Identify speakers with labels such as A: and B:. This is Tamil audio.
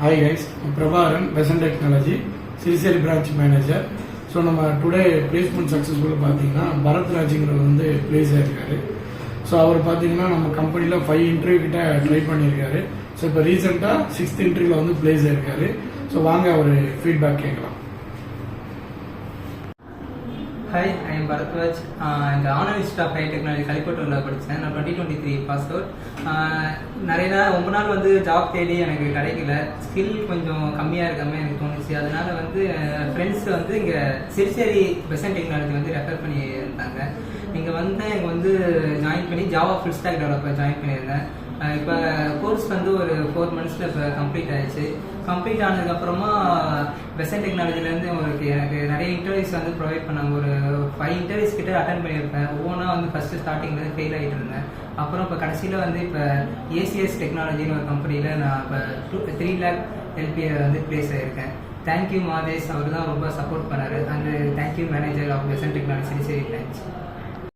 A: Hi guys, I'm Prabharan, Besant Technology, CCL branch manager. So நம்ம டுடே பிளேஸ்மெண்ட் சக்ஸஸ்ஃபுல்லாக பார்த்தீங்கன்னா பரத் ராஜுங்கிறவர் வந்து பிளேஸ் ஆகிருக்காரு. ஸோ அவர் பார்த்தீங்கன்னா நம்ம கம்பெனியில் 5 இன்டர்வியூ கிட்ட ட்ரை பண்ணியிருக்காரு. ஸோ இப்போ ரீசெண்டாக 6th இன்டர்வியூவில் வந்து பிளேஸ் ஆகிருக்காரு. ஸோ வாங்க அவர் ஃபீட்பேக் கேட்கலாம்.
B: Hi, I am Bharatwaj. இந்த ஆனலிஸ்ட் ஆஃப் ஹை டெக்னாலஜி கலிப்பட்டூரில் படித்தேன். நான் 2023 பாஸ் அவுட். நிறைய ரொம்ப நாள் வந்து ஜாப் தேடி எனக்கு கிடைக்கல. ஸ்கில் கொஞ்சம் கம்மியாக இருக்க மாதிரி எனக்கு தோணுச்சு. அதனால வந்து ஃப்ரெண்ட்ஸ் வந்து இங்கே சிறுசேரி பெசன்ட் டெக்னாலஜி வந்து ரெஃபர் பண்ணி இருந்தாங்க. இங்கே வந்து ஜாயின் பண்ணி Java full stock developer join பண்ணியிருந்தேன். இப்போ கோர்ஸ் வந்து ஒரு 4 monthஸில் இப்போ கம்ப்ளீட் ஆயிடுச்சு. கம்ப்ளீட் ஆனதுக்கப்புறமா பெசன்ட் டெக்னாலஜிலேருந்து எனக்கு நிறைய இன்டர்வியூஸ் வந்து ப்ரொவைட் பண்ணாங்க. ஒரு 5 இன்டர்வியூஸ் கிட்ட அட்டன் பண்ணியிருப்பேன். ஒவ்வொன்றா வந்து ஃபஸ்ட்டு ஸ்டார்டிங்கில் ஃபெயில் ஆகிட்டு இருந்தேன். அப்புறம் இப்போ கடைசியில் வந்து இப்போ ஏசிஎஸ் டெக்னாலஜின்னு ஒரு கம்பெனியில் நான் இப்போ 3 lakh LPA வந்து பிளேஸ் ஆகியிருக்கேன். தேங்க்யூ மாதேஷ், அவர் தான் ரொம்ப சப்போர்ட் பண்ணார். And thank you manager of Besant technology சரி பிரான்ச்.